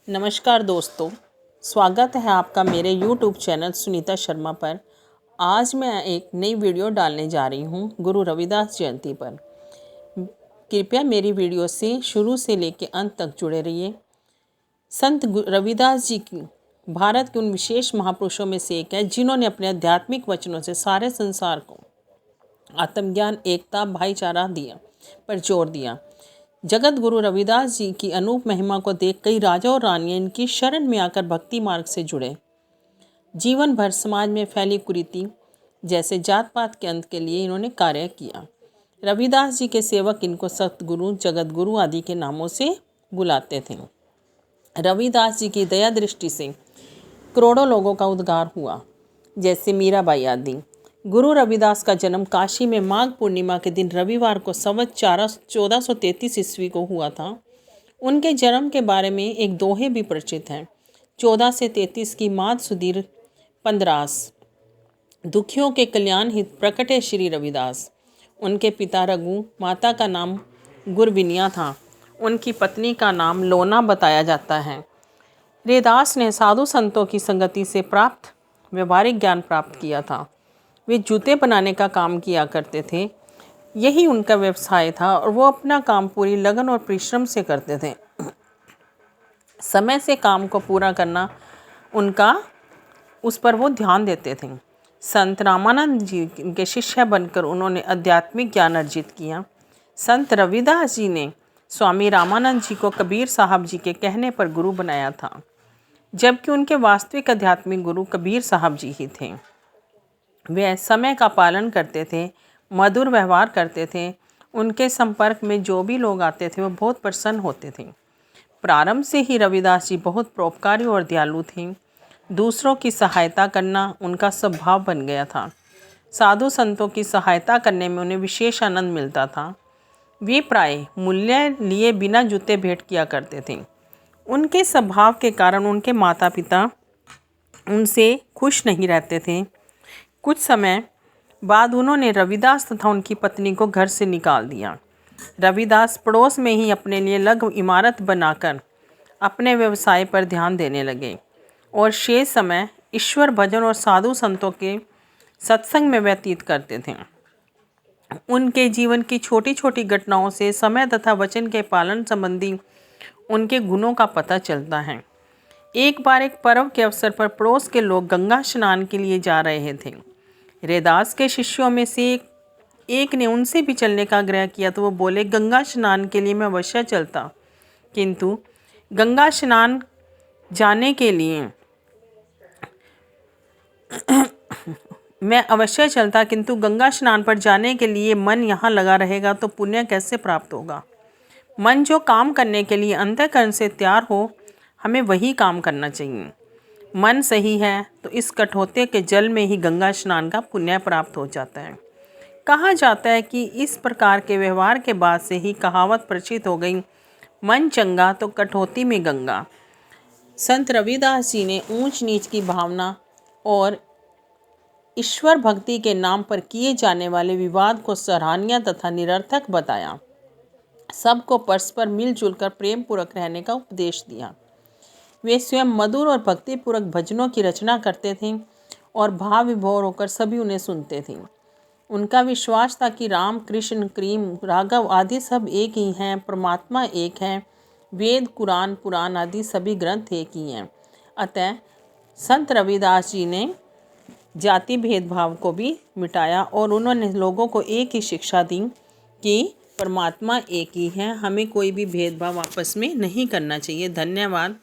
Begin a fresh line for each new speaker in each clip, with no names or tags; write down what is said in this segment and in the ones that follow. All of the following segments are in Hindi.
नमस्कार दोस्तों, स्वागत है आपका मेरे YouTube चैनल सुनीता शर्मा पर। आज मैं एक नई वीडियो डालने जा रही हूँ गुरु रविदास जयंती पर। कृपया मेरी वीडियो से शुरू से लेकर अंत तक जुड़े रहिए। संत रविदास जी की भारत के उन विशेष महापुरुषों में से एक है जिन्होंने अपने आध्यात्मिक वचनों से सारे संसार को आत्मज्ञान, एकता, भाईचारा पर जोर दिया। जगत गुरु रविदास जी की अनूप महिमा को देख कई राजा और रानियां इनकी शरण में आकर भक्ति मार्ग से जुड़े। जीवन भर समाज में फैली कुरीति जैसे जात पात के अंत के लिए इन्होंने कार्य किया। रविदास जी के सेवक इनको सतगुरु, जगत गुरु आदि के नामों से बुलाते थे। रविदास जी की दया दृष्टि से करोड़ों लोगों का उद्धार हुआ, जैसे मीराबाई आदि। गुरु रविदास का जन्म काशी में माघ पूर्णिमा के दिन रविवार को संवत 1433 ईस्वी को हुआ था। उनके जन्म के बारे में एक दोहे भी प्रचलित हैं। 14 से 33 की माद सुधीर पंद्रास, दुखियों के कल्याण हित प्रकटे श्री रविदास। उनके पिता रघु, माता का नाम गुरविनिया था। उनकी पत्नी का नाम लोना बताया जाता है। रविदास ने साधु संतों की संगति से प्राप्त व्यवहारिक ज्ञान प्राप्त किया था। वे जूते बनाने का काम किया करते थे, यही उनका व्यवसाय था और वो अपना काम पूरी लगन और परिश्रम से करते थे। समय से काम को पूरा करना उस पर वो ध्यान देते थे। संत रामानंद जी के शिष्य बनकर उन्होंने आध्यात्मिक ज्ञान अर्जित किया। संत रविदास जी ने स्वामी रामानंद जी को कबीर साहब जी के कहने पर गुरु बनाया था, जबकि उनके वास्तविक आध्यात्मिक गुरु कबीर साहब जी ही थे। वे समय का पालन करते थे, मधुर व्यवहार करते थे। उनके संपर्क में जो भी लोग आते थे वो बहुत प्रसन्न होते थे। प्रारंभ से ही रविदास जी बहुत परोपकारी और दयालु थे। दूसरों की सहायता करना उनका स्वभाव बन गया था। साधु संतों की सहायता करने में उन्हें विशेष आनंद मिलता था। वे प्राय मूल्य लिए बिना जूते भेंट किया करते थे। उनके स्वभाव के कारण उनके माता पिता उनसे खुश नहीं रहते थे। कुछ समय बाद उन्होंने रविदास तथा उनकी पत्नी को घर से निकाल दिया। रविदास पड़ोस में ही अपने लिए लघु इमारत बनाकर अपने व्यवसाय पर ध्यान देने लगे और शेष समय ईश्वर भजन और साधु संतों के सत्संग में व्यतीत करते थे। उनके जीवन की छोटी छोटी घटनाओं से समय तथा वचन के पालन संबंधी उनके गुणों का पता चलता है। एक बार एक पर्व के अवसर पर पड़ोस के लोग गंगा स्नान के लिए जा रहे थे। रविदास के शिष्यों में से एक ने उनसे भी चलने का आग्रह किया तो वो बोले, गंगा स्नान के लिए मैं अवश्य चलता, किंतु गंगा स्नान जाने के लिए मैं अवश्य चलता किंतु गंगा स्नान पर जाने के लिए मन यहाँ लगा रहेगा तो पुण्य कैसे प्राप्त होगा। मन जो काम करने के लिए अंतःकरण से तैयार हो, हमें वही काम करना चाहिए। मन सही है तो इस कठौते के जल में ही गंगा स्नान का पुण्य प्राप्त हो जाता है। कहा जाता है कि इस प्रकार के व्यवहार के बाद से ही कहावत प्रचलित हो गई, मन चंगा तो कठौती में गंगा। संत रविदास जी ने ऊंच नीच की भावना और ईश्वर भक्ति के नाम पर किए जाने वाले विवाद को सराहनीय तथा निरर्थक बताया। सबको परस्पर मिलजुल कर प्रेम पूर्वक रहने का उपदेश दिया। वे स्वयं मधुर और भक्तिपूर्वक भजनों की रचना करते थे और भाव विभोर होकर सभी उन्हें सुनते थे। उनका विश्वास था कि राम, कृष्ण, क्रीम, राघव आदि सब एक ही हैं, परमात्मा एक है। वेद, कुरान, पुराण आदि सभी ग्रंथ एक ही हैं। अतः संत रविदास जी ने जाति भेदभाव को भी मिटाया और उन्होंने लोगों को एक ही शिक्षा दी कि परमात्मा एक ही है, हमें कोई भी भेदभाव आपस में नहीं करना चाहिए। धन्यवाद।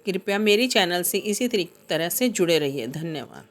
कृपया मेरी चैनल से इसी तरह से जुड़े रहिए। धन्यवाद।